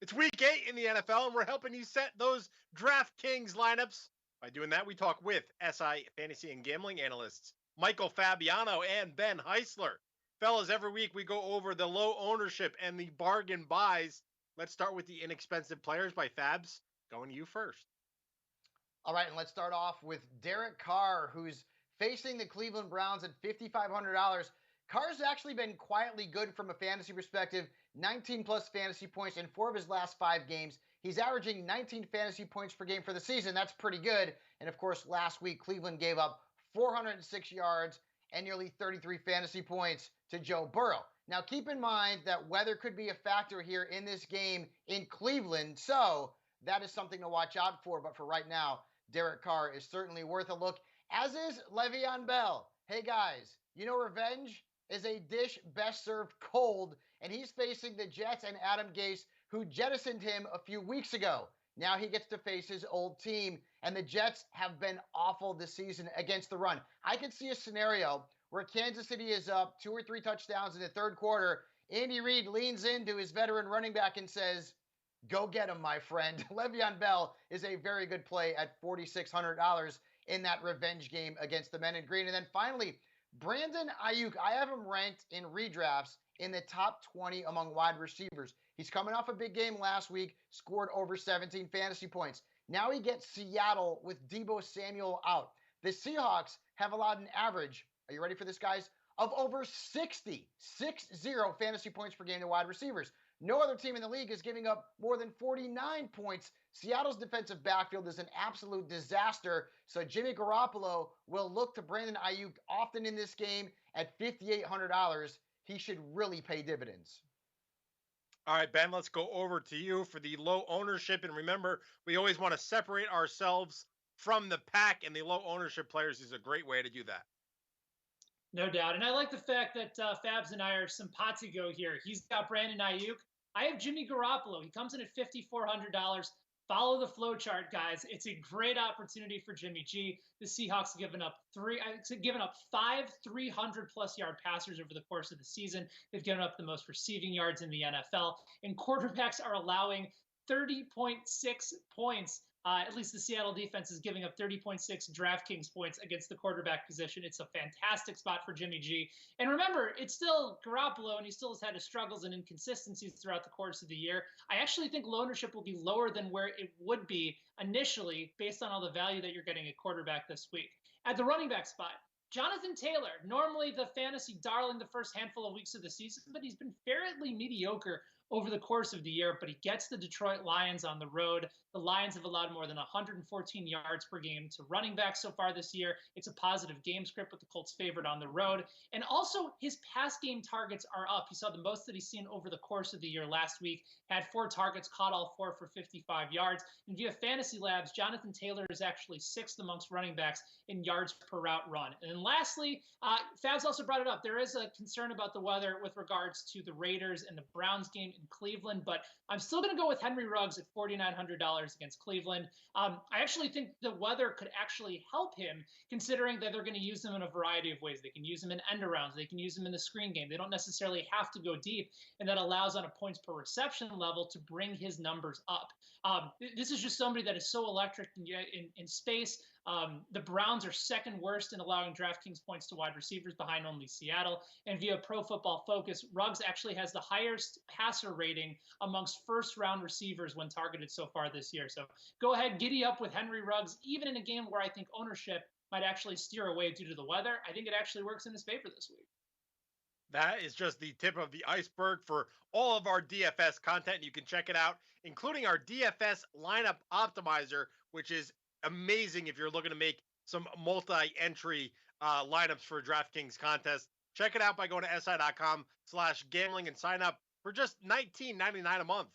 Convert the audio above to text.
It's week 8 in the NFL, and we're helping you set those DraftKings lineups. By doing that, we talk with SI fantasy and gambling analysts Michael Fabiano and Ben Heisler. Fellas, every week we go over the low ownership and the bargain buys. Let's start with the inexpensive players by Fabs. Going to you first. All right, and let's start off with Derek Carr, who's facing the Cleveland Browns at $5,500. Carr's actually been quietly good from a fantasy perspective, 19-plus fantasy points in 4 of his last 5 games. He's averaging 19 fantasy points per game for the season. That's pretty good. And, of course, last week, Cleveland gave up 406 yards and nearly 33 fantasy points to Joe Burrow. Now, keep in mind that weather could be a factor here in this game in Cleveland, so that is something to watch out for. But for right now, Derek Carr is certainly worth a look, as is Le'Veon Bell. Hey, guys, you know revenge is a dish best served cold, and he's facing the Jets and Adam Gase, who jettisoned him a few weeks ago. Now he gets to face his old team, and the Jets have been awful this season against the run. I could see a scenario where Kansas City is up 2 or 3 touchdowns in the third quarter. Andy Reid leans into his veteran running back and says, "Go get him, my friend." Le'Veon Bell is a very good play at $4,600 in that revenge game against the Men in Green. And then finally, Brandon Ayuk, I have him ranked in redrafts in the top 20 among wide receivers. He's coming off a big game last week, scored over 17 fantasy points. Now he gets Seattle with Deebo Samuel out. The Seahawks have allowed an average, are you ready for this, guys, of over 60 fantasy points per game to wide receivers. No other team in the league is giving up more than 49 points. Seattle's defensive backfield is an absolute disaster, so Jimmy Garoppolo will look to Brandon Ayuk often in this game at $5,800. He should really pay dividends. All right, Ben, let's go over to you for the low ownership. And remember, we always want to separate ourselves from the pack, and the low ownership players is a great way to do that. No doubt. And I like the fact that Fabs and I are simpatico here. He's got Brandon Ayuk. I have Jimmy Garoppolo. He comes in at $5,400. Follow the flow chart, guys. It's a great opportunity for Jimmy G. The Seahawks have given up 5 300-plus yard passers over the course of the season. They've given up the most receiving yards in the NFL. And quarterbacks are allowing 30.6 points. At least the Seattle defense is giving up 30.6 DraftKings points against the quarterback position. It's a fantastic spot for Jimmy G. And remember, it's still Garoppolo, and he still has had his struggles and inconsistencies throughout the course of the year. I actually think ownership will be lower than where it would be initially based on all the value that you're getting at quarterback this week. At the running back spot, Jonathan Taylor, normally the fantasy darling the first handful of weeks of the season, but he's been fairly mediocre over the course of the year, but he gets the Detroit Lions on the road. The Lions have allowed more than 114 yards per game to running backs so far this year. It's a positive game script with the Colts favored on the road. And also his pass game targets are up. He saw the most that he's seen over the course of the year last week, had 4 targets, caught all 4 for 55 yards. And via Fantasy Labs, Jonathan Taylor is actually 6th amongst running backs in yards per route run. And then lastly, Fabs also brought it up. There is a concern about the weather with regards to the Raiders and the Browns game in Cleveland, but I'm still going to go with Henry Ruggs at $4,900 against Cleveland. I actually think the weather could actually help him, considering that they're going to use him in a variety of ways. They can use him in end arounds. They can use him in the screen game. They don't necessarily have to go deep, and that allows on a points per reception level to bring his numbers up. This is just somebody that is so electric in space. The Browns are second worst in allowing DraftKings points to wide receivers, behind only Seattle. And via Pro Football Focus, Ruggs actually has the highest passer rating amongst first-round receivers when targeted so far this year. So go ahead, giddy up with Henry Ruggs, even in a game where I think ownership might actually steer away due to the weather. I think it actually works in his favor this week. That is just the tip of the iceberg for all of our DFS content. You can check it out, including our DFS lineup optimizer, which is amazing if you're looking to make some multi-entry lineups for a DraftKings contest. Check it out by going to si.com/gambling and sign up for just $19.99 a month.